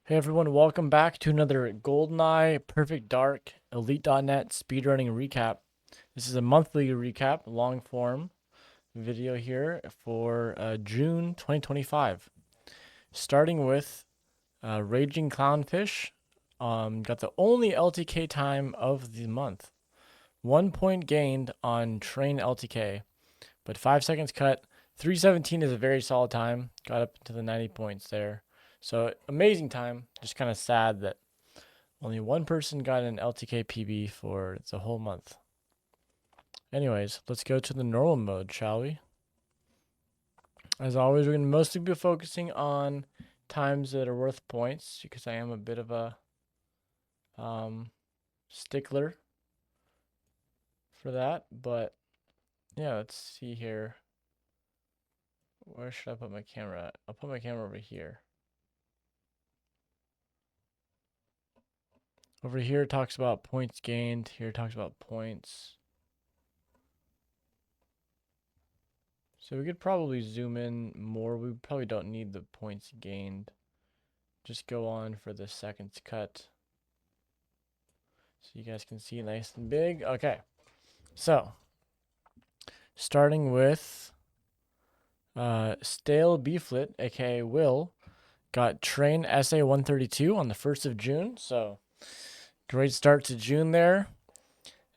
Hey everyone, welcome back to another GoldenEye Perfect Dark Elite.net speedrunning recap. This is a monthly recap, long form video here for June 2025. Starting with Raging Clownfish, got the only LTK time of the month. 1 point gained on Train LTK, but 5 seconds cut. 3:17 is a very solid time. Got up to the 90 points there. So amazing time. Just kind of sad that only one person got an LTK PB for the whole month. Anyways, let's go to the normal mode, shall we? As always, we're going to mostly be focusing on times that are worth points because I am a bit of a stickler for that. But yeah, let's see here. Where should I put my camera at? I'll put my camera over here. Over here it talks about points gained. Here it talks about points. So we could probably zoom in more. We probably don't need the points gained. Just go on for the seconds cut. So you guys can see nice and big. Okay. So starting with Stale Beeflet, aka Will, got Train SA 132 on the 1st of June. So great start to June there.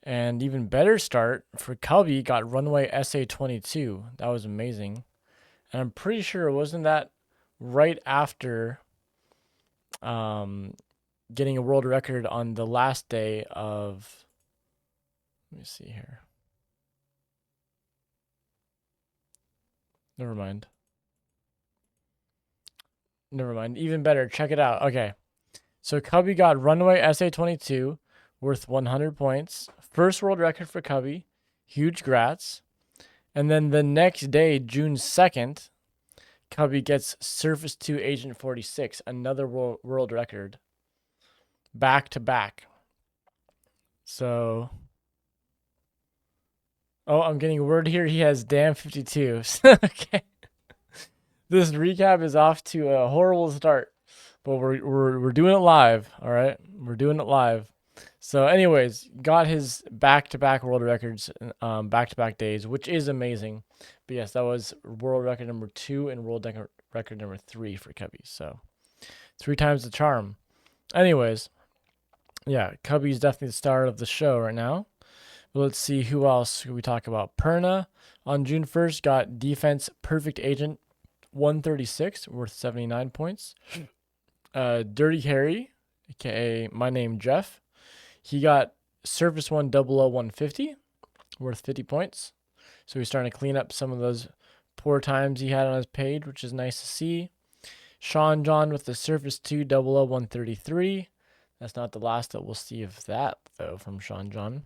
And even better start for Cubby, got Runway SA 22. That was amazing. And I'm pretty sure it wasn't that right after getting a world record on the last day of, let me see here. Never mind. Even better. Check it out. Okay. So Cubby got Runway SA22 worth 100 points. First world record for Cubby. Huge grats. And then the next day, June 2nd, Cubby gets Surface 2 Agent 46, another world record. Back to back. So, oh, I'm getting word here he has damn 52. Okay. This recap is off to a horrible start, but we're doing it live, all right? We're doing it live. So anyways, got his back-to-back world records, back-to-back days, which is amazing. But yes, that was world record number 2 and world record number 3 for Cubby. So 3 times the charm. Anyways, yeah, Cubby's definitely the star of the show right now. But let's see who else we talk about. Perna on June 1st got Defense Perfect Agent 136 worth 79 points. Dirty Harry, aka my name Jeff, he got Surface 1 150 worth 50 points. So he's starting to clean up some of those poor times he had on his page, which is nice to see. Sean John with the Surface 2 133. That's not the last that we'll see of that, though, from Sean John.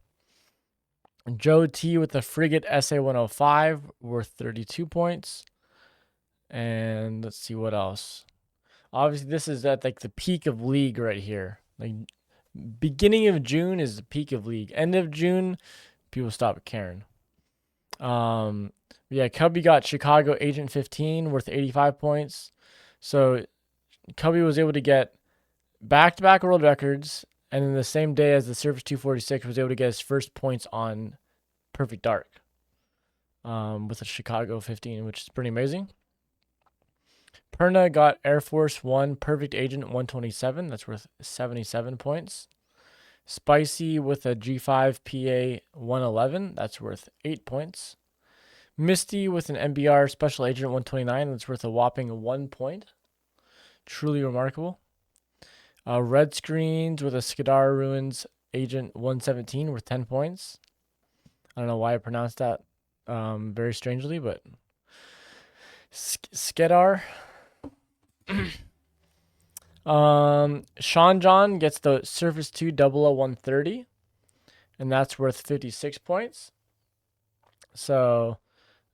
Joe T with the Frigate SA 105 worth 32 points. And let's see what else. Obviously, this is at like the peak of league right here. Like beginning of June is the peak of league. End of June, people stop caring. Yeah, Cubby got Chicago Agent 15 worth 85 points. So Cubby was able to get back-to-back world records, and then the same day as the Surface 246 was able to get his first points on Perfect Dark with a Chicago 15, which is pretty amazing. Perna got Air Force 1 Perfect Agent 127. That's worth 77 points. Spicy with a G5 PA 111. That's worth 8 points. Misty with an MBR Special Agent 129. That's worth a whopping 1 point. Truly remarkable. Red Screens with a Skadar Ruins Agent 117 worth 10 points. I don't know why I pronounced that very strangely, but Skedar. Sean John gets the Surface 2 130, and that's worth 56 points. So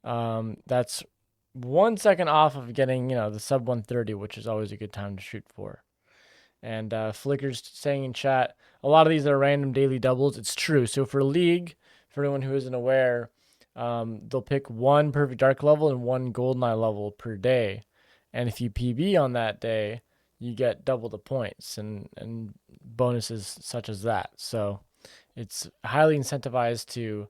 that's 1 second off of getting, the sub 130, which is always a good time to shoot for. And Flicker's saying in chat, a lot of these are random daily doubles. It's true. So for League, for anyone who isn't aware, they'll pick 1 Perfect Dark level and 1 GoldenEye level per day. And if you PB on that day, you get double the points and bonuses such as that. So it's highly incentivized to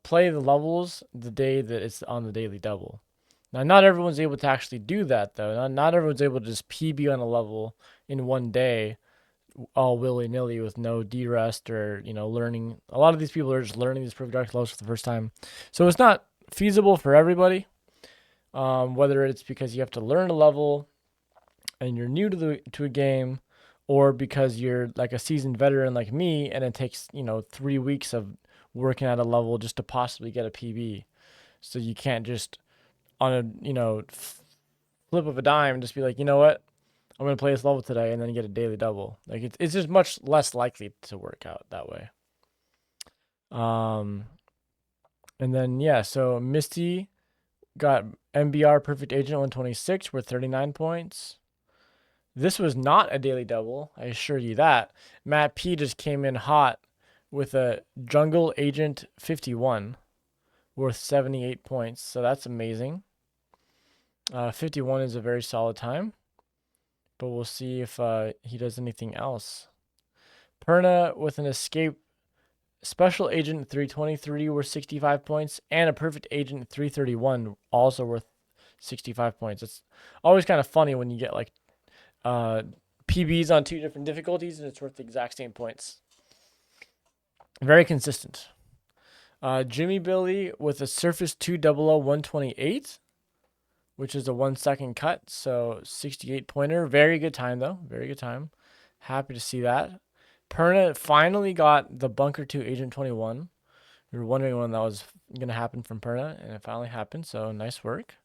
play the levels the day that it's on the daily double. Now, not everyone's able to actually do that, though. Not everyone's able to just PB on a level in one day, all willy nilly with no D rest or learning. A lot of these people are just learning these Perfect Dark levels for the first time, so it's not feasible for everybody. Whether it's because you have to learn a level and you're new to a game, or because you're like a seasoned veteran like me, and it takes 3 weeks of working at a level just to possibly get a PB. So you can't just on a flip of a dime just be like, you know what, I'm gonna play this level today and then get a daily double. Like it's just much less likely to work out that way. Um, and then yeah, so Misty got MBR Perfect Agent 126 worth 39 points. This was not a daily double, I assure you that. Matt P just came in hot with a Jungle Agent 51 worth 78 points, so that's amazing. 51 is a very solid time, but we'll see if he does anything else. Perna with an Escape Special Agent 323 worth 65 points, and a Perfect Agent 331 also worth 65 points. It's always kind of funny when you get like PBs on 2 different difficulties and it's worth the exact same points. Very consistent. Jimmy Billy with a Surface 200 128, which is a 1 second cut, so 68 pointer. Very good time though. Very good time. Happy to see that. Perna finally got the Bunker 2 Agent 21. We were wondering when that was going to happen from Perna, and it finally happened, so nice work.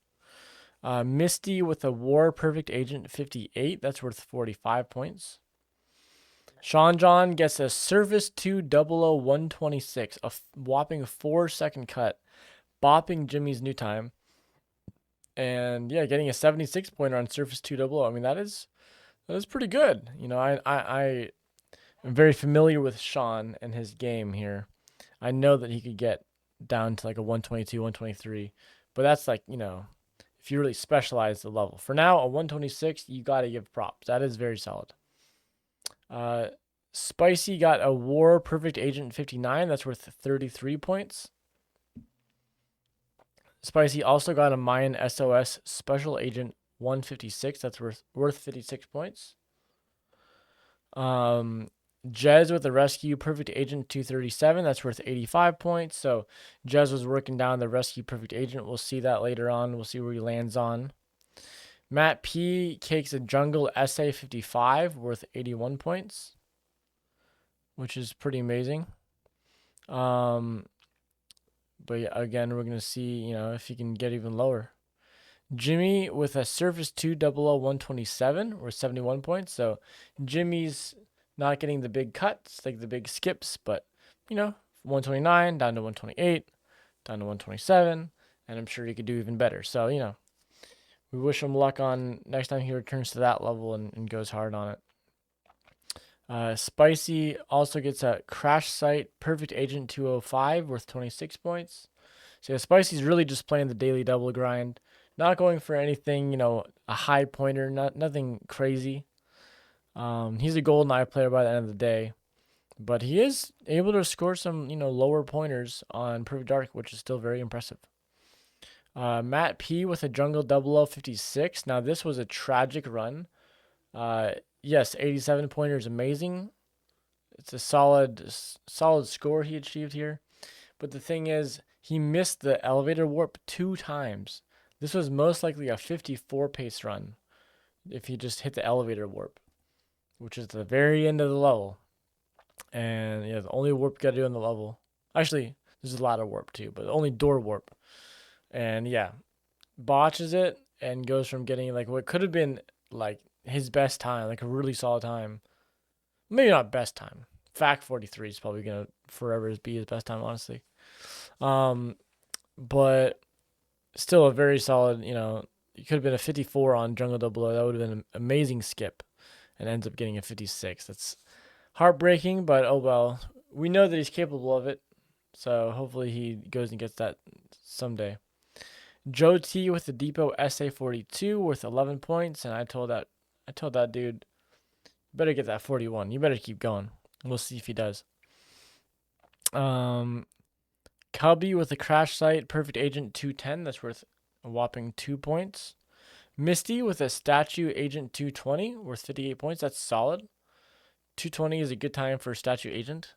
Misty with a War Perfect Agent 58. That's worth 45 points. Sean John gets a Surface 200 126, a whopping 4 second cut, bopping Jimmy's new time. And yeah, getting a 76 pointer on Surface 200. I mean, that is pretty good. I am very familiar with Sean and his game here. I know that he could get down to like a 122, 123, but that's like, if you really specialize the level. For now, a 126, you got to give props. That is very solid. Spicy got a War Perfect Agent 59. That's worth 33 points. Spicy also got a Mayan SOS Special Agent 156. That's worth 56 points. Jez with the Rescue Perfect Agent 237. That's worth 85 points. So Jez was working down the Rescue Perfect Agent. We'll see that later on. We'll see where he lands on. Matt P takes a Jungle SA 55 worth 81 points, which is pretty amazing. But yeah, again, we're going to see, if he can get even lower. Jimmy with a Surface 200 127 or 71 points. So Jimmy's not getting the big cuts, like the big skips, but 129 down to 128, down to 127, and I'm sure he could do even better. So, we wish him luck on next time he returns to that level and goes hard on it. Spicy also gets a Crash Site Perfect Agent 205 worth 26 points. So yeah, Spicy's really just playing the daily double grind. Not going for anything, a high pointer, nothing crazy. He's a GoldenEye player by the end of the day, but he is able to score some, lower pointers on Perfect Dark, which is still very impressive. Matt P with a Jungle 0056. Now this was a tragic run. Yes, 87 pointer is amazing. It's a solid score he achieved here. But the thing is, he missed the elevator warp 2 times. This was most likely a 54 pace run if he just hit the elevator warp, which is the very end of the level. And yeah, the only warp you got to do on the level. Actually, there's a lot of warp too, but the only door warp. And yeah, botches it and goes from getting like what could have been like his best time, like a really solid time. Maybe not best time. Fact 43 is probably going to forever be his best time, honestly. But still a very solid, it could have been a 54 on Jungle Double. That would have been an amazing skip, and ends up getting a 56. That's heartbreaking, but oh well. We know that he's capable of it, so hopefully he goes and gets that someday. Joe T with the Depot SA 42 worth 11 points, and I told that I told that dude, you better get that 41. You better keep going. We'll see if he does. Cubby with a crash site, perfect agent 210. That's worth a whopping 2 points. Misty with a statue agent 220, worth 58 points. That's solid. 220 is a good time for a statue agent.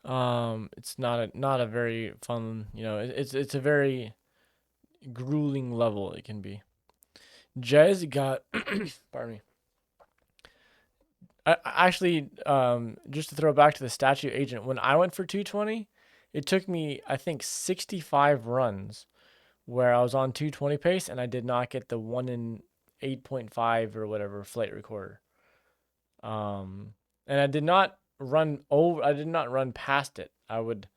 It's not a very fun, it's a very grueling level it can be. Jez got pardon me. Actually, just to throw back to the statue agent, when I went for 220, it took me, I think, 65 runs where I was on 220 pace and I did not get the 1 in 8.5 or whatever flight recorder. And I did not run past it. I would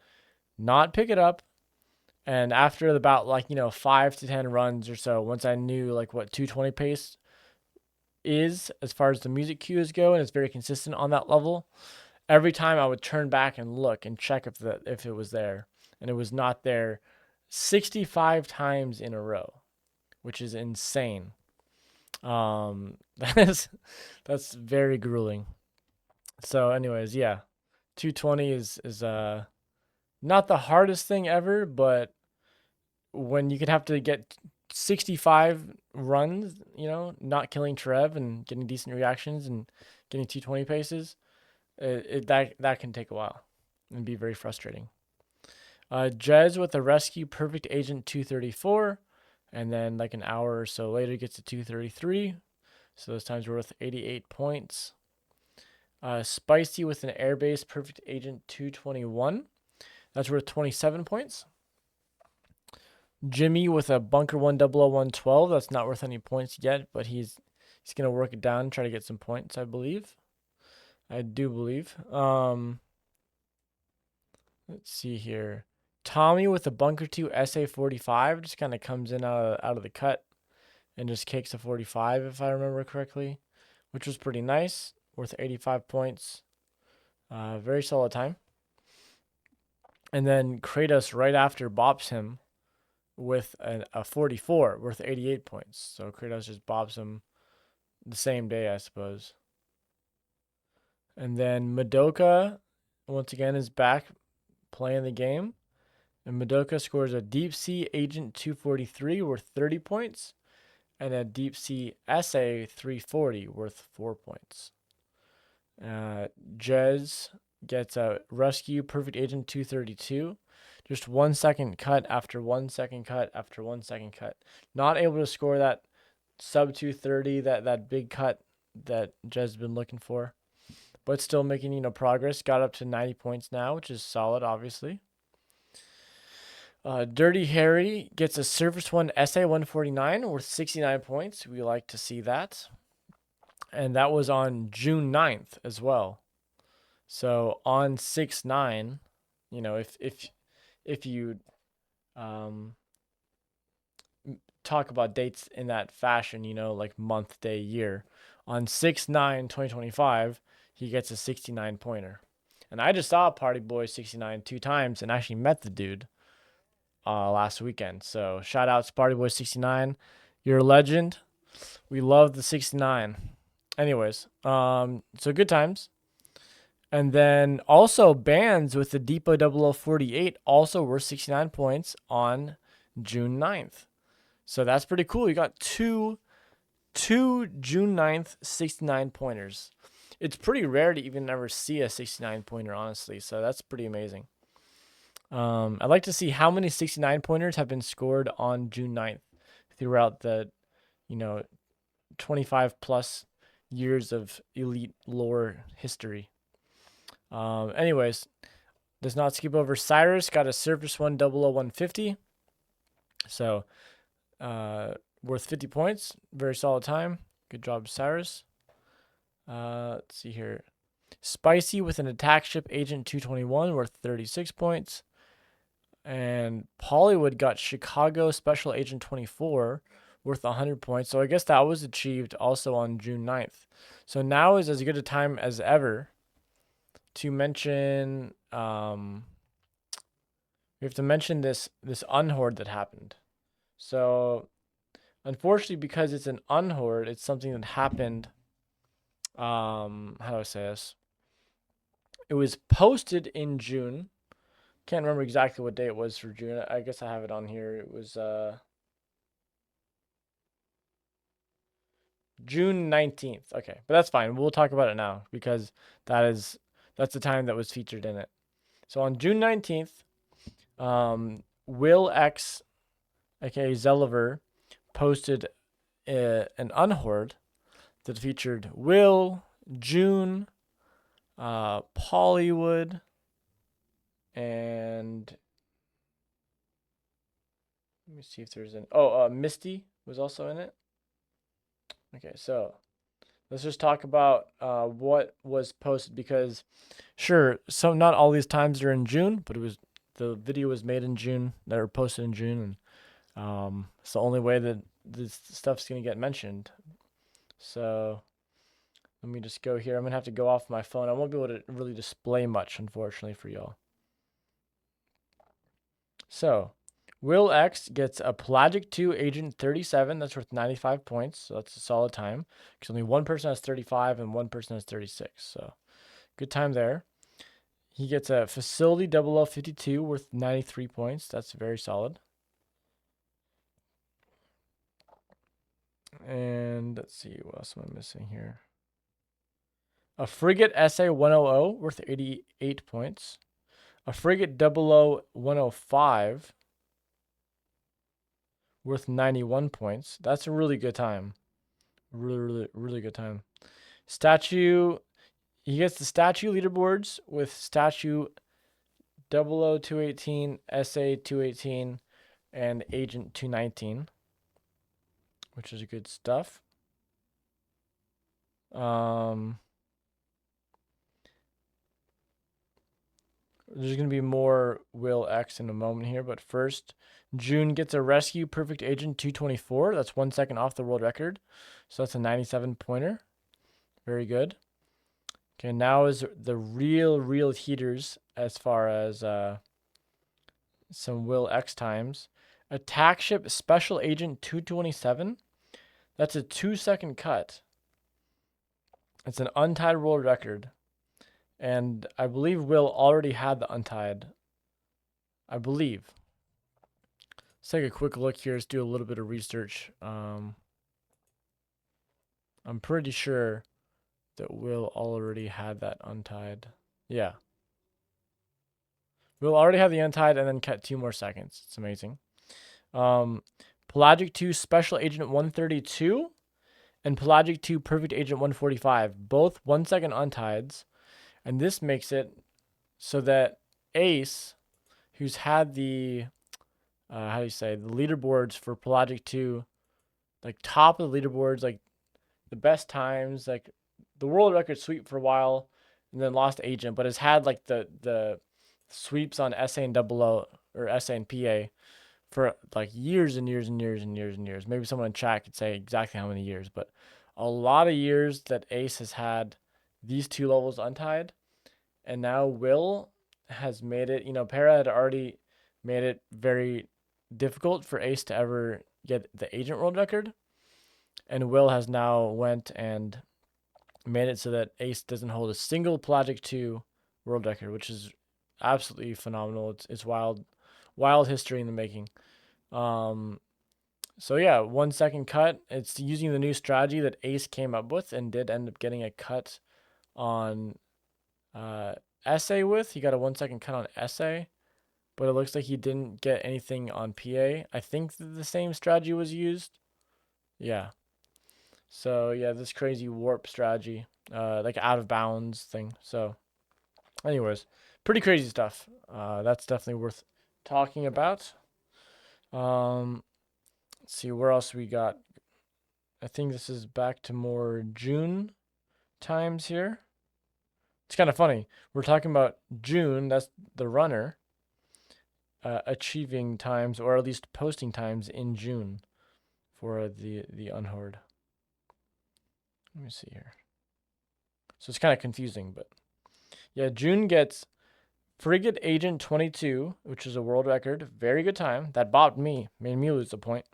not pick it up. And after about 5 to 10 runs or so, once I knew like what 220 pace is as far as the music cues go, and it's very consistent on that level, every time I would turn back and look and check if it was there, and it was not there 65 times in a row, which is insane. That's very grueling. So anyways, yeah. 220 is not the hardest thing ever, but when you could have to get 65 runs, not killing Trev and getting decent reactions and getting 220 paces, that can take a while and be very frustrating. Jez with a rescue perfect agent 234, and then like an hour or so later gets to 233. So those times were worth 88 points. Spicy with an airbase perfect agent 221. That's worth 27 points. Jimmy with a bunker 100 That's not worth any points yet, but he's gonna work it down and try to get some points, I believe. I do believe. Let's see here. Tommy with a bunker 2 SA45 just kind of comes in out of the cut and just kicks a 45 if I remember correctly, which was pretty nice. Worth 85 points. Very solid time. And then Kratos right after bops him with a 44 worth 88 points. So Kratos just bops him the same day, I suppose. And then Madoka once again is back playing the game. And Madoka scores a Deep Sea Agent 243 worth 30 points and a Deep Sea SA 340 worth 4 points. Jez gets a Rescue Perfect Agent 232. Just 1 second cut after 1 second cut after 1 second cut. Not able to score that sub 230, that big cut that Jez has been looking for. But still making, progress. Got up to 90 points now, which is solid, obviously. Dirty Harry gets a Surface 1 SA 149 worth 69 points. We like to see that. And that was on June 9th as well. So on 6/9, if you talk about dates in that fashion, like month, day, year, on 6/9/2025, he gets a 69 pointer. And I just saw Party Boy 69 2 times and actually met the dude last weekend. So shout out to Party Boy 69. You're a legend. We love the 69. Anyways, so good times. And then also bands with the Depot 0048 also were 69 points on June 9th. So that's pretty cool. You got two June 9th 69 pointers. It's pretty rare to even ever see a 69 pointer, honestly. So that's pretty amazing. I'd like to see how many 69 pointers have been scored on June 9th throughout the, 25 plus years of elite lore history. Anyways, does not skip over Cyrus. Got a Surface 1 00150. So, worth 50 points. Very solid time. Good job, Cyrus. Let's see here. Spicy with an attack ship Agent 221 worth 36 points. And Pollywood got Chicago Special Agent 24 worth 100 points. So I guess that was achieved also on June 9th. So now is as good a time as ever to mention, we have to mention this unhorde that happened. So Unfortunately, because it's an unhorde, it's something that happened. How do I say this? It was posted in June. Can't remember exactly what day it was for June. I guess I have it on here. It was June 19th. Okay, but that's fine. We'll talk about it now because that's the time that was featured in it. So on June 19th, Will X, aka Zelliver, posted an unhorde that featured Will, June, Pollywood, and let me see if there's Misty was also in it. Okay, so let's just talk about what was posted because, sure, so not all these times are in June, but the video was made in June, that were posted in June, and it's the only way that this stuff's gonna get mentioned. So let me just go here. I'm gonna have to go off my phone. I won't be able to really display much, unfortunately, for y'all. So Will X gets a Pelagic 2 Agent 37. That's worth 95 points. So that's a solid time. Because only one person has 35 and one person has 36. So good time there. He gets a Facility 0052 worth 93 points. That's very solid. And let's see, what else am I missing here? A Frigate SA 100 worth 88 points. A Frigate 00105 worth 91 points. That's a really good time. Really good time. Statue, he gets the statue leaderboards with statue 00218, SA 218, and Agent 219, which is good stuff. There's going to be more Will X in a moment here, but first, June gets a Rescue Perfect Agent 224. That's 1 second off the world record. So that's a 97 pointer. Very good. Okay, now is the real heaters as far as some Will X times. Attack Ship Special Agent 227. That's a 2 second cut. It's an untied world record. And I believe Will already had the untied. I believe. Let's take a quick look here. Let's do a little bit of research. I'm pretty sure that Will already had that untied. Yeah. Will already have the untied and then cut 2 more seconds. It's amazing. Pelagic 2 Special Agent 132 and Pelagic 2 Perfect Agent 145. Both 1 second untieds. And this makes it so that Ace, who's had the, how do you say, the leaderboards for Pelagic 2, like top of the leaderboards, like the best times, like the world record sweep for a while, and then lost Agent, but has had like the sweeps on SA and O or SA and PA for like years and years and years and years and years. Maybe someone in chat could say exactly how many years, but a lot of years that Ace has had these 2 levels untied, and now Will has made it. You know, Para had already made it very difficult for Ace to ever get the Agent world record, and Will has now went and made it so that Ace doesn't hold a single Pelagic 2 world record, which is absolutely phenomenal. It's wild history in the making. So yeah, 1 second cut. It's using the new strategy that Ace came up with and did end up getting a cut on SA with. He got a 1 second cut on SA, but it looks like he didn't get anything on PA. I think the same strategy was used. Yeah. So yeah, this crazy warp strategy, like out of bounds thing. So anyways, pretty crazy stuff. That's definitely worth talking about. Let's see, where else we got? I think this is back to more June times here. It's kind of funny. We're talking about June, that's the runner, achieving times, or at least posting times in June for the unhorde. Let me see here. So it's kind of confusing, but yeah, June gets Frigate Agent 22, which is a world record. Very good time. That bopped me, made me lose a point.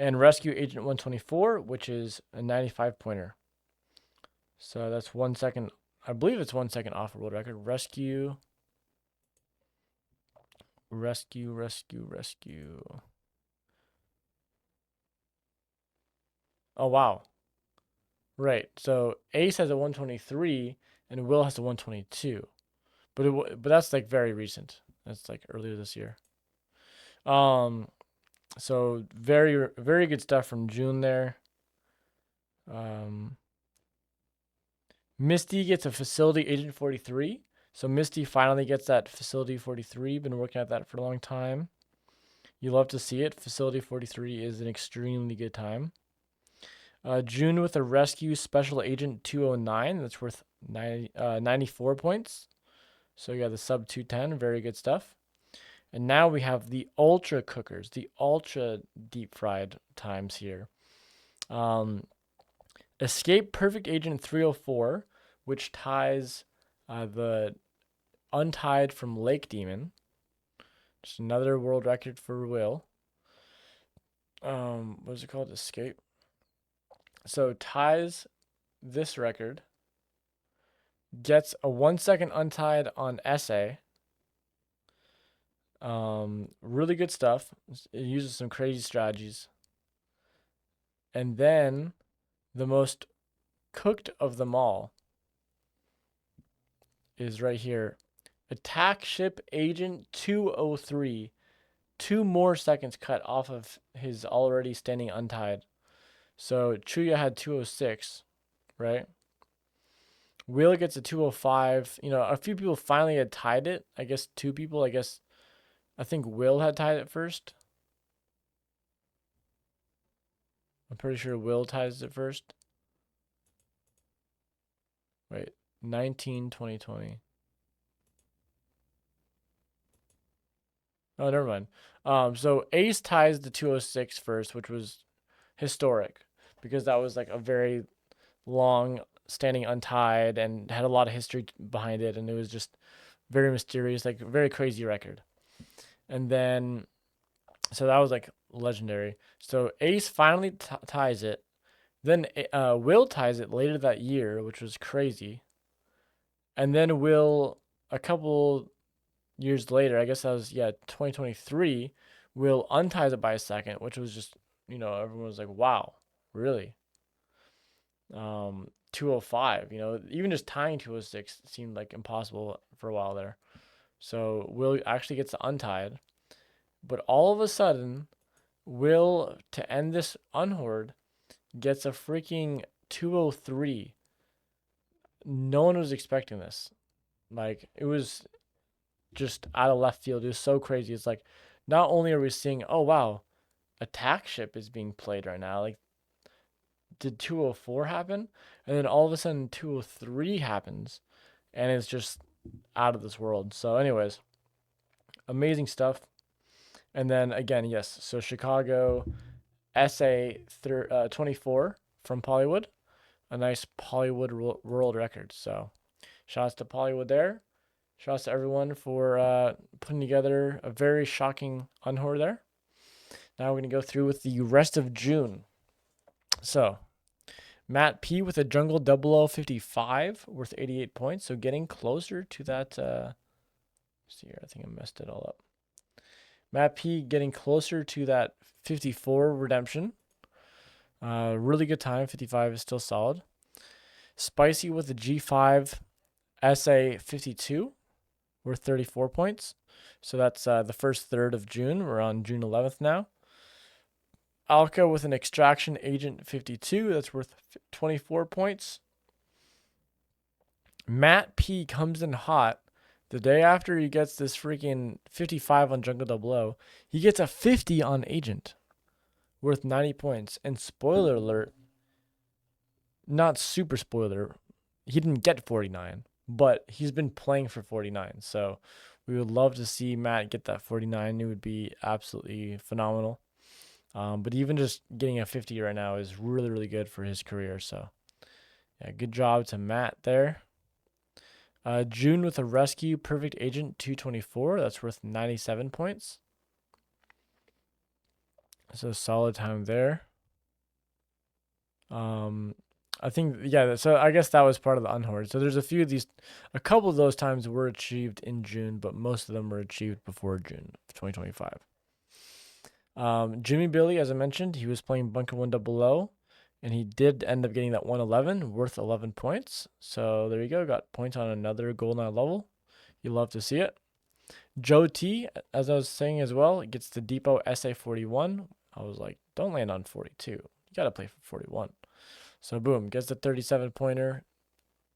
And Rescue Agent 124, which is a 95 pointer. So that's 1 second. I believe it's 1 second off a world record. Rescue. Oh, wow. Right. So Ace has a 123 and Will has a 122. But that's like very recent. That's like earlier this year. So very good stuff from June there. Misty gets a Facility Agent 43. So Misty finally gets that Facility 43. Been working at that for a long time. You love to see it. Facility 43 is an extremely good time. June with a Rescue Special Agent 209. That's worth 94 points. So you got the sub 210. Very good stuff. And now we have the ultra cookers, the ultra deep fried times here. Escape Perfect Agent 304, which ties the Untied from Lake Demon. Just another world record for Will. What is it called? Escape. So ties this record. Gets a 1 second untied on essay. Really good stuff. It uses some crazy strategies. And then the most cooked of them all is right here. Attack Ship Agent 203. 2 more seconds cut off of his already standing untied. So Chuya had 206, right? Will gets a 205. You know, a few people finally had tied it. I guess 2 people. I think Will had tied it first. I'm pretty sure Will ties it first. Wait, 19, 2020. Oh, never mind. So Ace ties the 206 first, which was historic because that was like a very long standing untied and had a lot of history behind it, and it was just very mysterious, like very crazy record. And then, so that was like legendary. So Ace finally ties it. Then Will ties it later that year, which was crazy. And then Will, a couple years later, I guess that was 2023, Will unties it by a second, which was just, everyone was like, wow, really? 205, even just tying 206 seemed like impossible for a while there. So Will actually gets untied, but all of a sudden, Will, to end this unhoard, gets a freaking 203. No one was expecting this. Like, it was just out of left field. It was so crazy. It's like, not only are we seeing, oh wow, Attack Ship is being played right now. Like, did 204 happen? And then all of a sudden 203 happens, and it's just out of this world. So, anyways, amazing stuff. And then again, yes. So Chicago SA 24 from Pollywood, a nice Pollywood world record. So, shouts to Pollywood there. Shouts to everyone for putting together a very shocking unhoard there. Now we're going to go through with the rest of June. So, Matt P with a Jungle 0055 worth 88 points. So, getting closer to that. See here, I think I messed it all up. Matt P getting closer to that 54 redemption. Really good time. 55 is still solid. Spicy with the G5 SA 52 worth 34 points. So that's the first third of June. We're on June 11th now. Alka with an Extraction Agent 52. That's worth 24 points. Matt P comes in hot. The day after he gets this freaking 55 on Jungle 00, he gets a 50 on Agent worth 90 points. And spoiler alert, not super spoiler, he didn't get 49, but he's been playing for 49. So we would love to see Matt get that 49. It would be absolutely phenomenal. But even just getting a 50 right now is really, really good for his career. So, yeah, good job to Matt there. June with a Rescue Perfect Agent 224. That's worth 97 points. So solid time there. I think, yeah, so I guess that was part of the unhoard. So there's a few of these, a couple of those times were achieved in June, but most of them were achieved before June of 2025. Jimmy Billy, as I mentioned, he was playing Bunker 1 Double O, and he did end up getting that 111, worth 11 points. So there you go, got points on another GoldenEye level. You love to see it. Joe T, as I was saying as well, gets the Depot SA41. I was like, don't land on 42. You got to play for 41. So boom, gets the 37 pointer.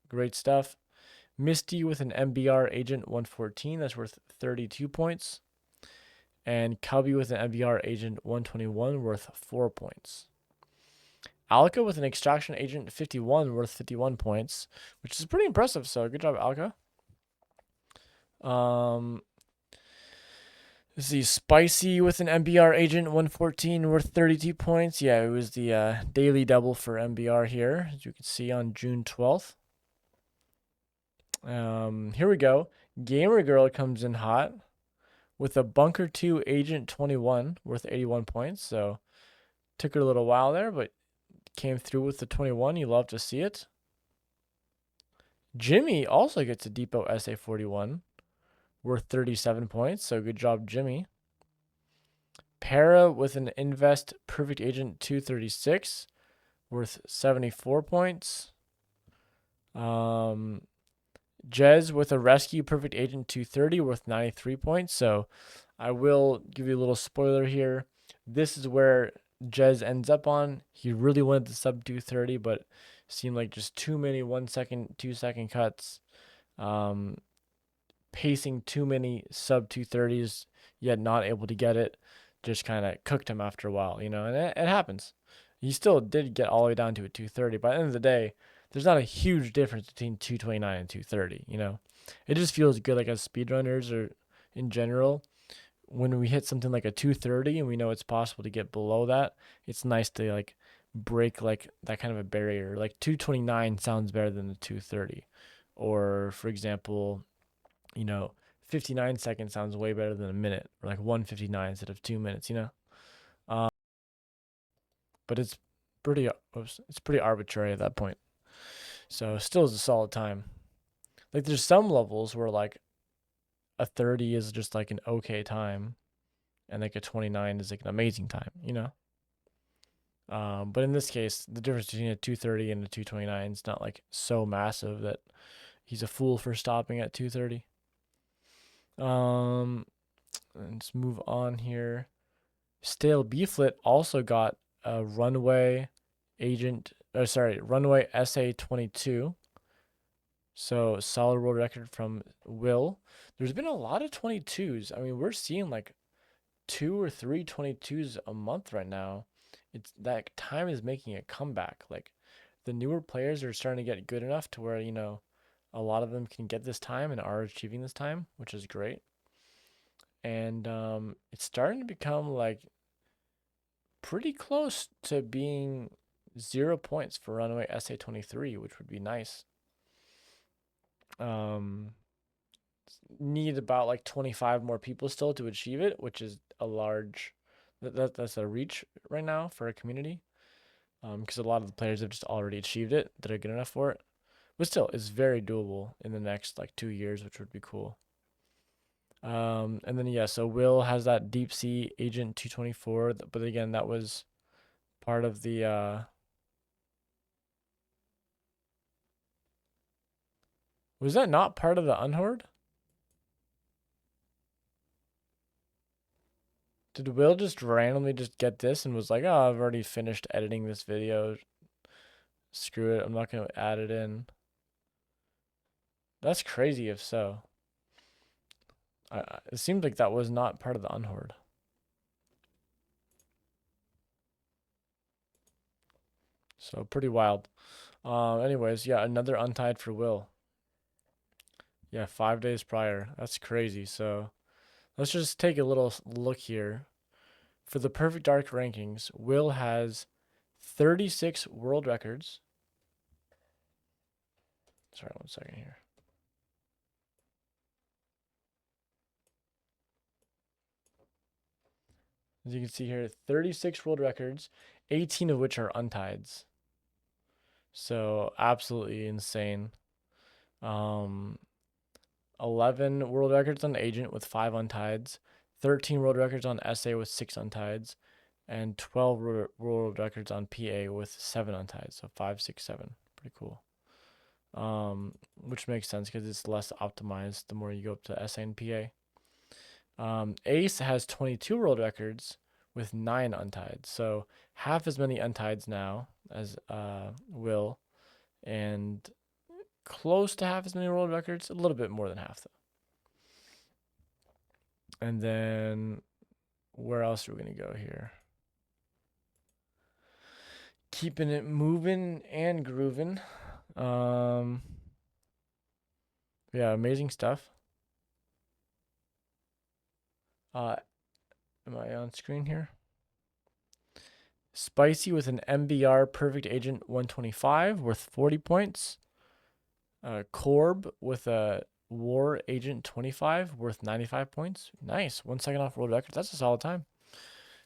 Great stuff. Misty with an MBR Agent 114. That's worth 32 points. And Cubby with an MBR Agent 121, worth 4 points. Alka with an Extraction Agent 51, worth 51 points, which is pretty impressive. So good job, Alka. Let's see, Spicy with an MBR Agent 114, worth 32 points. Yeah, it was the daily double for MBR here, as you can see on June 12th. Here we go. Gamer Girl comes in hot with a Bunker 2 Agent 21, worth 81 points. So took her a little while there, but came through with the 21. You love to see it. Jimmy also gets a Depot SA41, worth 37 points. So good job, Jimmy. Para with an Invest Perfect Agent 236, worth 74 points. Jez with a Rescue Perfect Agent 230, worth 93 points. So I will give you a little spoiler here. This is where Jez ends up on. He really wanted the sub 230, but seemed like just too many 1 second, 2 second cuts. Pacing too many sub 230s, yet not able to get it. Just kind of cooked him after a while, and it happens. He still did get all the way down to a 230. By the end of the day, there's not a huge difference between 229 and 230, It just feels good, like as speedrunners or in general, when we hit something like a 230 and we know it's possible to get below that, it's nice to like break like that kind of a barrier. Like 229 sounds better than the 230. Or for example, 59 seconds sounds way better than a minute, or like 159 instead of 2 minutes, Um, but it's pretty arbitrary at that point. So still is a solid time. Like there's some levels where like a 30 is just like an okay time, and like a 29 is like an amazing time. But in this case, the difference between a 230 and a 229 is not like so massive that he's a fool for stopping at 230. Let's move on here. Stale Beeflet also got a runway runway SA22. So solid world record from Will. There's been a lot of 22s. I mean, we're seeing like 2 or 3 22s a month right now. It's that time is making a comeback. Like the newer players are starting to get good enough to where, a lot of them can get this time and are achieving this time, which is great. And it's starting to become like pretty close to being 0 points for runway SA23, which would be nice. Need about like 25 more people still to achieve it, which is a large that's a reach right now for a community. Because a lot of the players have just already achieved it that are good enough for it. But still, it's very doable in the next like 2 years, which would be cool. And then yeah, so Will has that Deep Sea Agent 224, but again, that was part of the was that not part of the unhoard? Did Will just randomly just get this and was like, oh, I've already finished editing this video. Screw it, I'm not gonna add it in. That's crazy if so. It seems like that was not part of the unhoard. So pretty wild. Anyways, yeah, another untied for Will. Yeah, 5 days prior. That's crazy. So let's just take a little look here. For the Perfect Dark rankings, Will has 36 world records. Sorry, 1 second here. As you can see here, 36 world records, 18 of which are untieds. So absolutely insane. Um, 11 world records on agent with 5 untieds, 13 world records on SA with 6 untieds, and 12 world records on PA with 7 untieds. So 5, 6, 7. Pretty cool. Which makes sense because it's less optimized the more you go up to SA and PA. Ace has 22 world records with 9 untieds. So half as many untieds now as Will, and close to half as many world records, a little bit more than half though. And then where else are we gonna go here? Keeping it moving and grooving. Yeah, amazing stuff. Am I on screen here? Spicy with an MBR Perfect Agent 125 worth 40 points. Corb with a War Agent 25 worth 95 points. Nice. 1 second off world records. That's a solid time.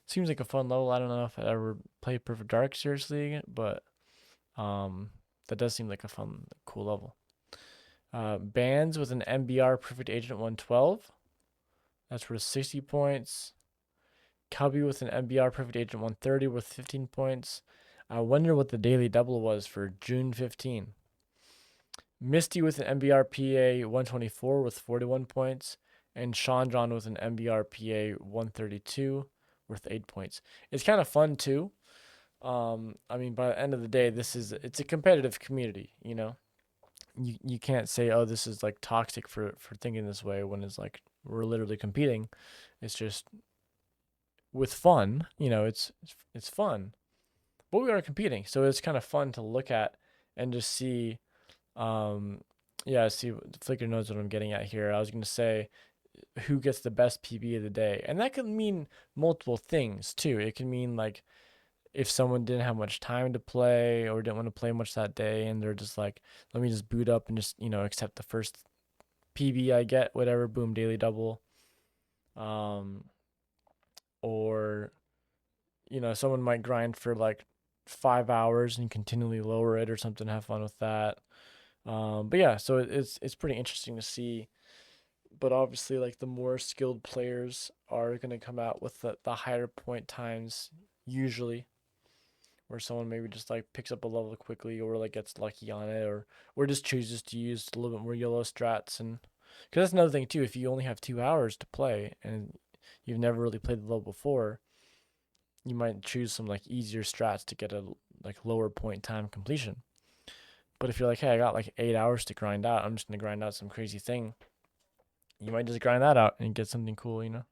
Seems like a fun level. I don't know if I ever play Perfect Dark seriously again, but that does seem like a fun, cool level. Bands with an MBR Perfect Agent 112. That's worth 60 points. Cubby with an MBR Perfect Agent 130 worth 15 points. I wonder what the daily double was for June 15. Misty with an MBR PA 124 with 41 points. And Chandron with an MBR PA 132 worth 8 points. It's kind of fun too. I mean, by the end of the day, it's a competitive community, you know. You can't say, oh, this is like toxic for thinking this way when it's like we're literally competing. It's just with fun, you know, it's fun. But we are competing, so it's kind of fun to look at and just see. Yeah, see, Flickr knows what I'm getting at here. I was gonna say who gets the best PB of the day, and that could mean multiple things too. It can mean like if someone didn't have much time to play or didn't want to play much that day, and they're just like, let me just boot up and just accept the first PB I get, whatever, boom, daily double. Or someone might grind for like 5 hours and continually lower it or something, have fun with that. But yeah, so it's pretty interesting to see. But obviously, like the more skilled players are going to come out with the higher point times usually, where someone maybe just like picks up a level quickly or like gets lucky on it, or just chooses to use a little bit more yellow strats. And because that's another thing too, if you only have 2 hours to play and you've never really played the level before, you might choose some like easier strats to get a like lower point time completion. But if you're like, hey, I got like 8 hours to grind out, I'm just gonna grind out some crazy thing, you might just grind that out and get something cool, you know.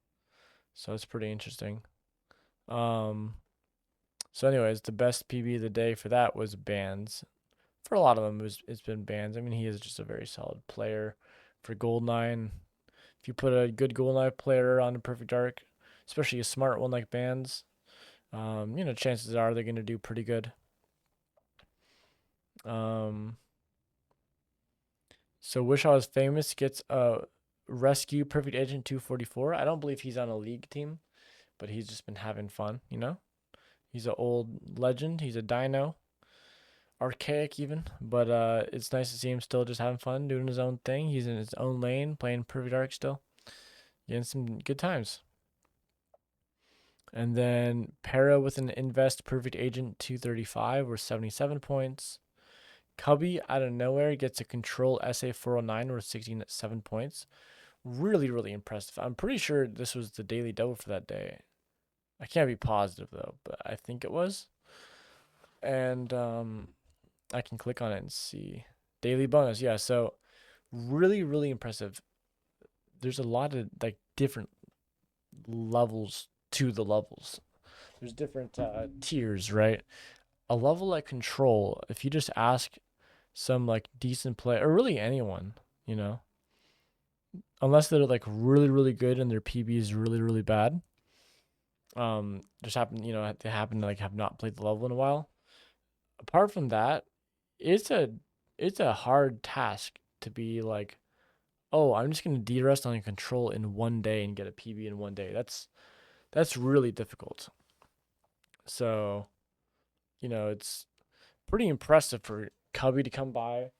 So it's pretty interesting. Um, so anyways, the best PB of the day for that was Bands. For a lot of them, it's been Bands. I mean, he is just a very solid player for GoldenEye. And if you put a good GoldenEye player on a Perfect Dark, especially a smart one like Bands, chances are they're gonna do pretty good. So Wish I Was Famous gets a Rescue Perfect Agent 244. I don't believe he's on a league team, but he's just been having fun, you know? He's an old legend. He's a dino. Archaic even, but it's nice to see him still just having fun, doing his own thing. He's in his own lane, playing Perfect Dark still. Getting some good times. And then Para with an Invest Perfect Agent 235 or 77 points. Cubby out of nowhere gets a Control SA 409 or 67 points. Really, really impressive. I'm pretty sure this was the daily double for that day. I can't be positive though, but I think it was. And I can click on it and see daily bonus. Yeah, so really, really impressive. There's a lot of like different levels to the levels. There's different tiers, right? A level like Control, if you just ask some like decent player or really anyone, you know, unless they're like really, really good and their PB is really, really bad. Just happen, they happen to like have not played the level in a while. Apart from that, it's a hard task to be like, oh, I'm just gonna de-rest on Control in one day and get a PB in one day. That's That's really difficult. So, it's pretty impressive for Cubby to come by.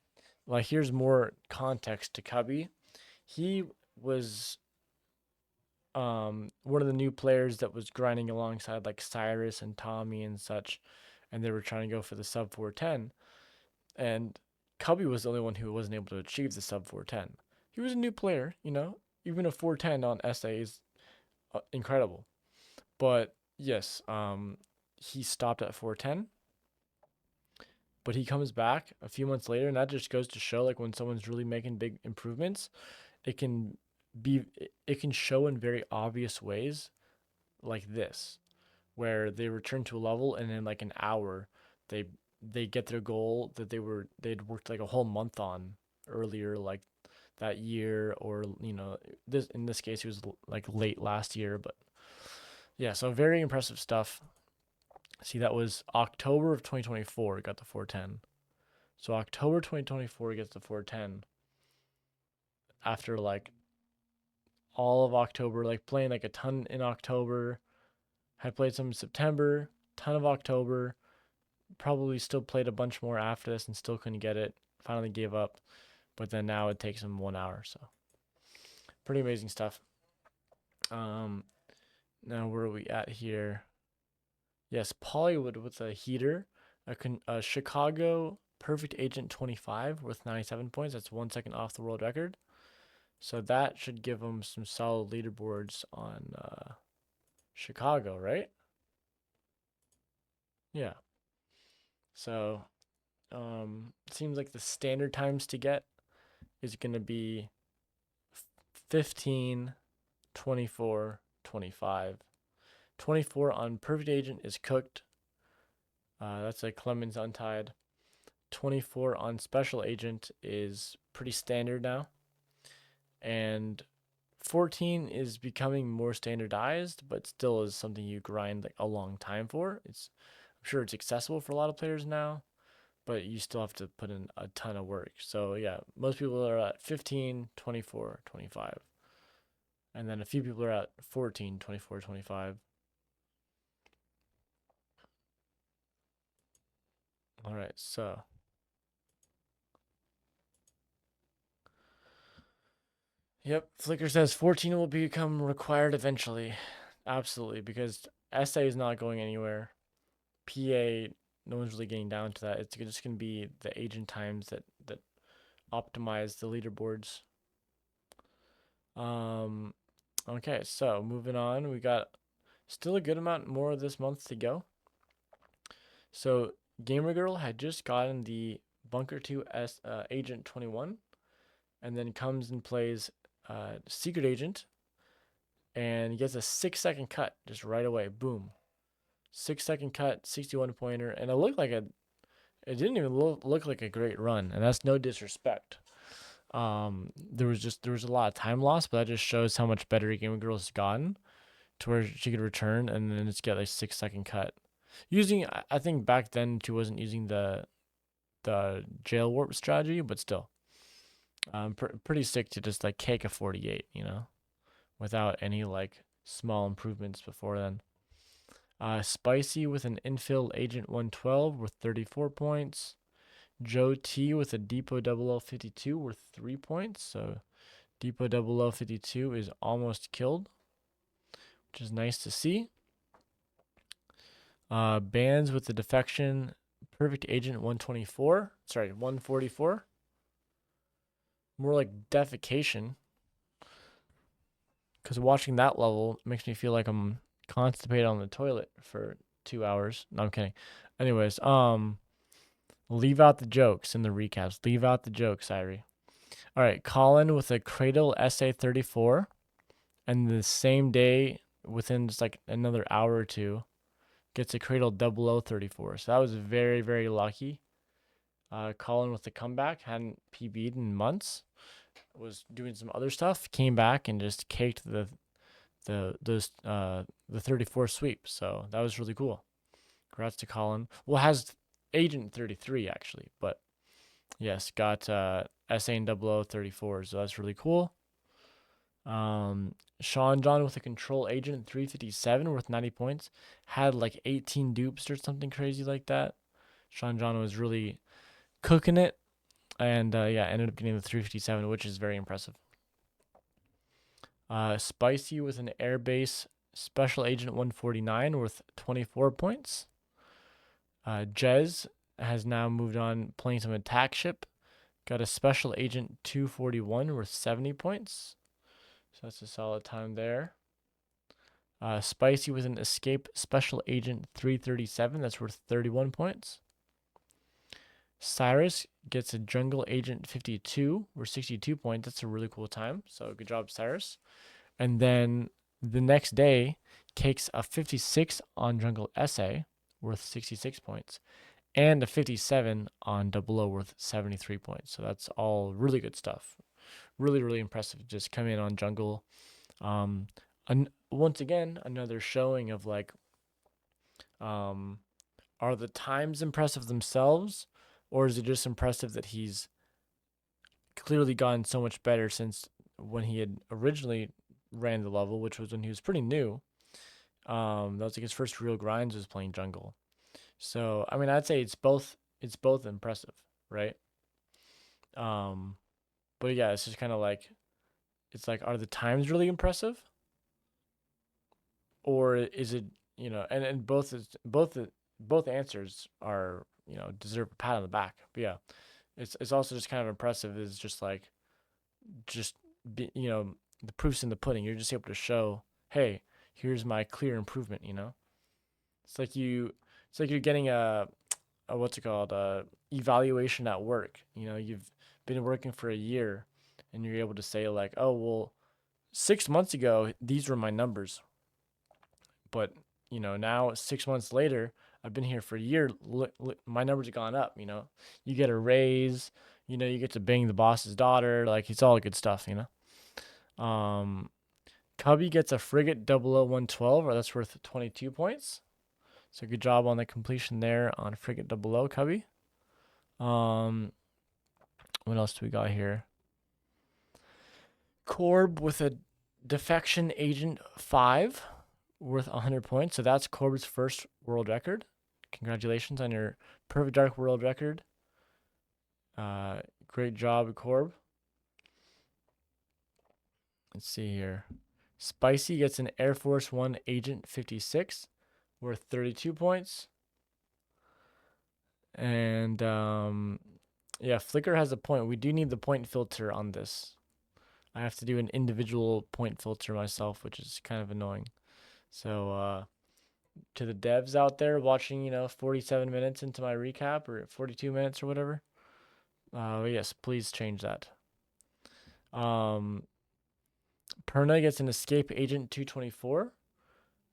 Like, here's more context to Cubby. He was one of the new players that was grinding alongside like Cyrus and Tommy and such, and they were trying to go for the sub 410. And Cubby was the only one who wasn't able to achieve the sub 410. He was a new player, even a 410 on SA is incredible. But yes, he stopped at 410, but he comes back a few months later, and that just goes to show like when someone's really making big improvements, it can be it can show in very obvious ways like this, where they return to a level and in like an hour they they get their goal that they'd worked like a whole month on earlier, like that year, or this in this case it was like late last year. But yeah, so very impressive stuff. See, that was October of 2024 got the 410. So October 2024 gets the 410 after like all of October, like playing like a ton in October. Had played some in September, ton of October. Probably still played a bunch more after this and still couldn't get it. Finally gave up. But then now it takes him 1 hour. So pretty amazing stuff. Now where are we at here? Yes, Pollywood with a heater. A Chicago Perfect Agent 25 with 97 points. That's 1 second off the world record. So that should give him some solid leaderboards on Chicago, right? Yeah. So seems like the standard times to get is going to be 15, 24, 25. 24 on Perfect Agent is cooked. That's like Clemens Untied. 24 on Special Agent is pretty standard now. And 14 is becoming more standardized, but still is something you grind like a long time for. I'm sure it's accessible for a lot of players now, but you still have to put in a ton of work. So yeah, most people are at 15, 24, 25. And then a few people are at 14, 24, 25. All right, so yep, Flickr says 14 will become required eventually. Absolutely, because SA is not going anywhere. PA, no one's really getting down to that. It's just going to be the agent times that optimize the leaderboards. Okay, so moving on, we got still a good amount more of this month to go. So Gamer Girl had just gotten the Bunker 2 S Agent 21, and then comes and plays Secret Agent, and gets a 6 second cut just right away. Boom, 6 second cut, 61 pointer, and it didn't even look like a great run, and that's no disrespect. There was a lot of time loss, but that just shows how much better Gamer Girl has gotten to where she could return and then just get like 6 second cut. I think back then she wasn't using the jail warp strategy, but still, pretty sick to just like cake a 48, without any like small improvements before then. Spicy with an infill agent 112 worth 34 points. Joe T with a Depot 0052 worth 3 points. So Depot 0052 is almost killed, which is nice to see. Bands with the defection Perfect Agent 124. Sorry, 144. More like defecation. Because watching that level makes me feel like I'm constipated on the toilet for 2 hours. No, I'm kidding. Anyways, leave out the jokes in the recaps. Leave out the jokes, Irie. All right, Colin with a Cradle SA34, and the same day, within just like another hour or two, gets a Cradle 0034. So that was very, very lucky. Colin with the comeback, hadn't PB'd in months, was doing some other stuff, came back and just caked the 34 sweep. So that was really cool. Congrats to Colin. Well, has Agent 33 actually, but yes, got SA and 0034. So that's really cool. Sean John with a control agent 357 worth 90 points. Had like 18 dupes or something crazy like that. Sean John was really cooking it. And yeah, ended up getting the 357, which is very impressive. Spicy with an airbase special agent 149 worth 24 points. Jez has now moved on playing some attack ship. Got a special agent 241 worth 70 points. So that's a solid time there. Spicy with an escape special agent 337 that's worth 31 points. Cyrus gets a jungle agent 52 worth 62 points. That's a really cool time. So good job, Cyrus. And then the next day, cakes a 56 on jungle essay worth 66 points and a 57 on double O worth 73 points. So that's all really good stuff. Really, really impressive. Just come in on jungle. Once again, another showing of like, are the times impressive themselves, or is it just impressive that he's clearly gotten so much better since when he had originally ran the level, which was when he was pretty new. That was like his first real grinds was playing jungle. So I mean, I'd say it's both. It's both impressive, right? But yeah, it's just kind of like, it's like, are the times really impressive, or is it, and both answers are, deserve a pat on the back. But yeah, it's also just kind of impressive. Is just like, just be, the proof's in the pudding. You're just able to show, hey, here's my clear improvement. It's like you're getting a what's it called, a evaluation at work. You've been working for a year, and you're able to say like, oh well, 6 months ago these were my numbers, but now 6 months later, I've been here for a year. My numbers have gone up. You get a raise. You get to bang the boss's daughter. Like, it's all good stuff. Cubby gets a frigate 00112, or that's worth 22 points. So good job on the completion there on frigate 00, Cubby. What else do we got here? Corb with a defection agent 5 worth 100 points. So that's Corb's first world record. Congratulations on your perfect dark world record. Great job, Corb. Let's see here. Spicy gets an Air Force One Agent 56 worth 32 points. And yeah, Flicker has a point. We do need the point filter on this. I have to do an individual point filter myself, which is kind of annoying. So to the devs out there watching, 47 minutes into my recap, or 42 minutes or whatever, yes, please change that. Perna gets an Escape Agent 224.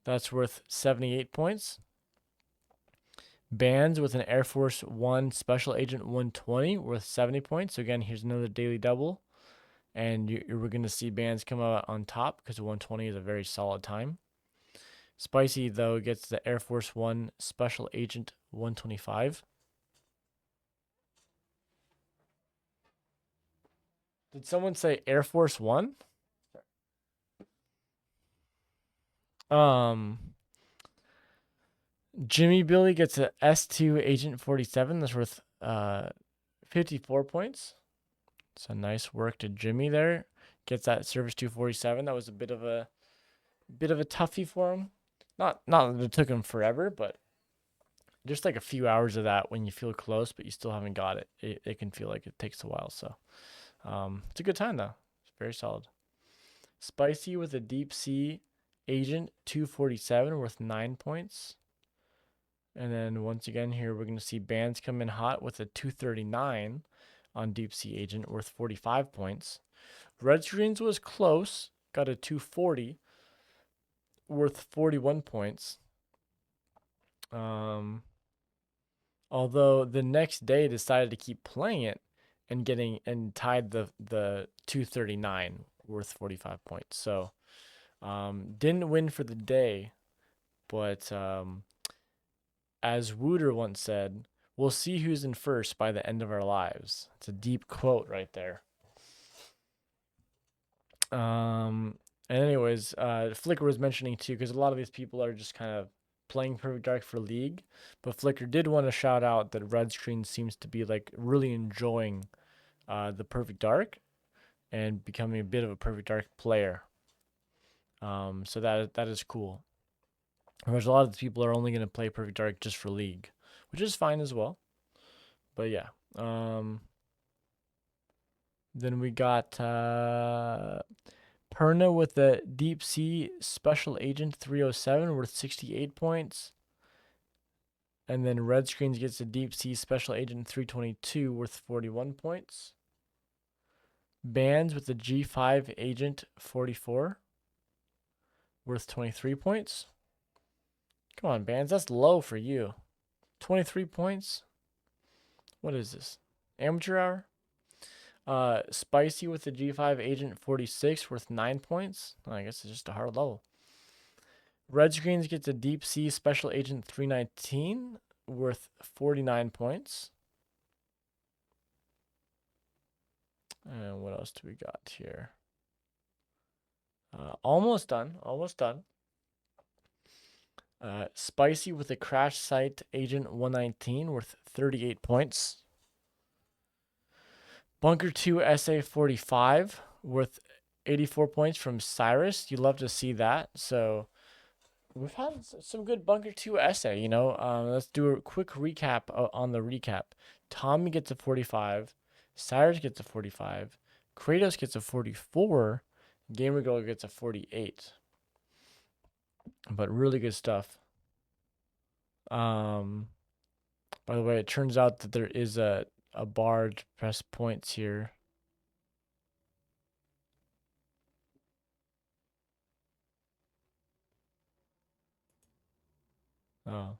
That's worth 78 points. Bands with an Air Force One Special Agent 120 worth 70 points. So again, here's another daily double. And we're going to see Bands come out on top because 120 is a very solid time. Spicy, though, gets the Air Force One Special Agent 125. Did someone say Air Force One? Jimmy Billy gets a S2 Agent 47. That's worth 54 points. So nice work to Jimmy there. Gets that service 247. That was a bit of a toughie for him. Not that it took him forever, but just like a few hours of that when you feel close but you still haven't got it. It can feel like it takes a while. So it's a good time though. It's very solid. Spicy with a Deep Sea Agent 247 worth 9 points. And then once again here we're going to see Bands come in hot with a 239 on Deep Sea Agent worth 45 points. Red Screens was close, got a 240 worth 41 points. Although the next day decided to keep playing it and tied the 239 worth 45 points. So didn't win for the day, but as Wooter once said, we'll see who's in first by the end of our lives. It's a deep quote right there. And anyways, Flickr was mentioning too, because a lot of these people are just kind of playing Perfect Dark for League, but Flickr did want to shout out that Red Screen seems to be like really enjoying the Perfect Dark and becoming a bit of a Perfect Dark player. So that is cool. Whereas a lot of the people are only going to play Perfect Dark just for League, which is fine as well. But yeah. Then we got Perna with the Deep Sea Special Agent 307 worth 68 points. And then Red Screens gets a Deep Sea Special Agent 322 worth 41 points. Bands with the G5 Agent 44 worth 23 points. Come on, Bands, that's low for you. 23 points? What is this? Amateur hour? Spicy with the G5 Agent 46 worth 9 points. Oh, I guess it's just a hard level. Red Screens gets a Deep Sea Special Agent 319 worth 49 points. And what else do we got here? Almost done. Almost done. Spicy with a Crash Site Agent 119 worth 38 points. Bunker 2 SA 45 worth 84 points from Cyrus. You love to see that. So we've had some good Bunker 2 essay, you know. Let's do a quick recap on the recap. Tommy gets a 45. Cyrus gets a 45. Kratos gets a 44. Gamer Girl gets a 48. But really good stuff. By the way, it turns out that there is a bar to press points here. Oh.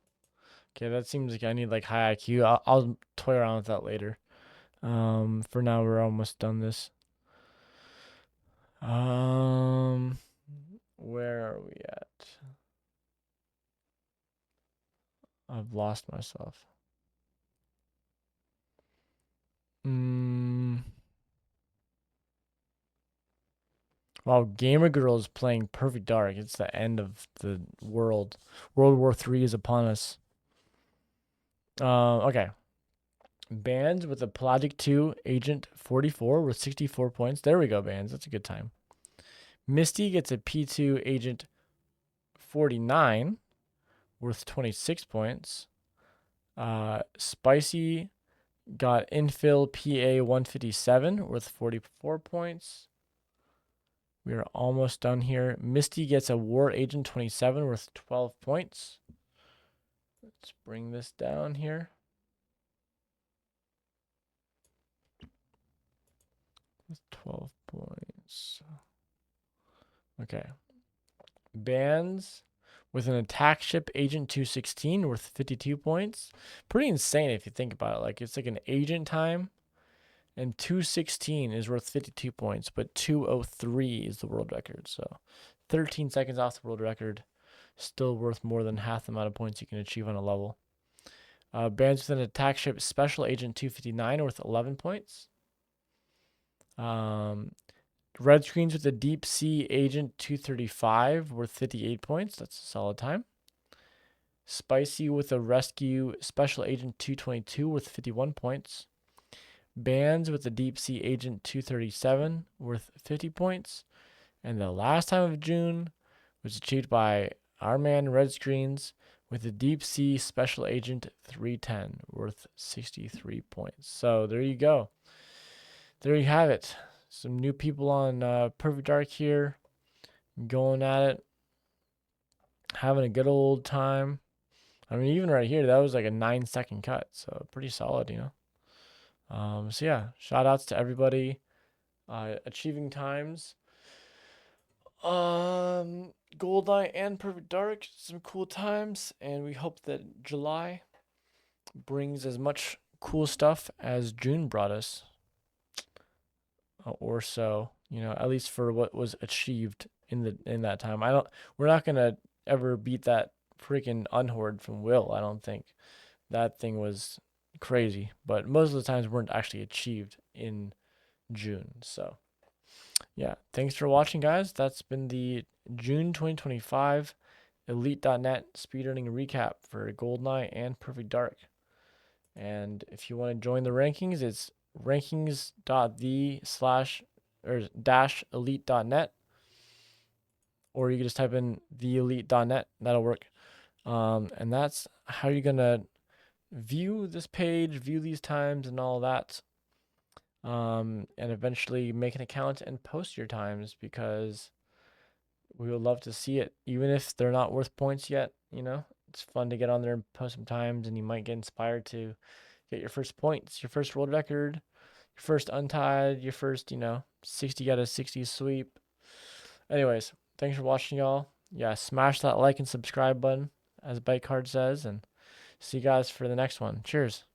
Okay, that seems like I need like high IQ. I'll toy around with that later. For now we're almost done this. Where are we at? I've lost myself. Wow, Gamer Girl is playing Perfect Dark. It's the end of the world. World War III is upon us. Okay. Bands with a Pelagic 2 Agent 44 with 64 points. There we go, Bands. That's a good time. Misty gets a P2 Agent 49 worth 26 points. Spicy got Infill PA 157 worth 44 points. We are almost done here. Misty gets a War Agent 27 worth 12 points. Let's bring this down here. With 12 points. Okay. Bands with an Attack Ship Agent 216 worth 52 points. Pretty insane if you think about it. Like, it's like an agent time. And 216 is worth 52 points, but 203 is the world record. So 13 seconds off the world record. Still worth more than half the amount of points you can achieve on a level. Bands with an Attack Ship Special Agent 259 worth 11 points. Red Screens with a Deep Sea Agent 235 worth 58 points. That's a solid time. Spicy with a Rescue Special Agent 222 worth 51 points. Bands with a Deep Sea Agent 237 worth 50 points. And the last time of June was achieved by our man Red Screens with a Deep Sea Special Agent 310 worth 63 points. So there you go. There you have it. Some new people on Perfect Dark here, going at it, having a good old time. I mean, even right here, that was like a 9-second cut, so pretty solid, you know. So yeah, shout outs to everybody achieving times. GoldenEye and Perfect Dark, some cool times, and we hope that July brings as much cool stuff as June brought us. Or so, you know, at least for what was achieved in that time. We're not gonna ever beat that freaking unhorde from Will. I don't think that thing was crazy, but most of the times weren't actually achieved in June. So Yeah, thanks for watching, guys. That's been the June 2025 Elite.net speedrunning recap for GoldenEye and Perfect Dark. And if you want to join the rankings, it's rankings.the slash or dash elite.net, or you can just type in theelite.net. That'll work. And that's how you're gonna view this page, view these times, and all that. And eventually make an account and post your times, because we would love to see it, even if they're not worth points yet. It's fun to get on there and post some times, and you might get inspired to get your first points, your first world record, your first untied, your first, 60 out of 60 sweep. Anyways, thanks for watching, y'all. Yeah, smash that like and subscribe button, as Bite Card says, and see you guys for the next one. Cheers.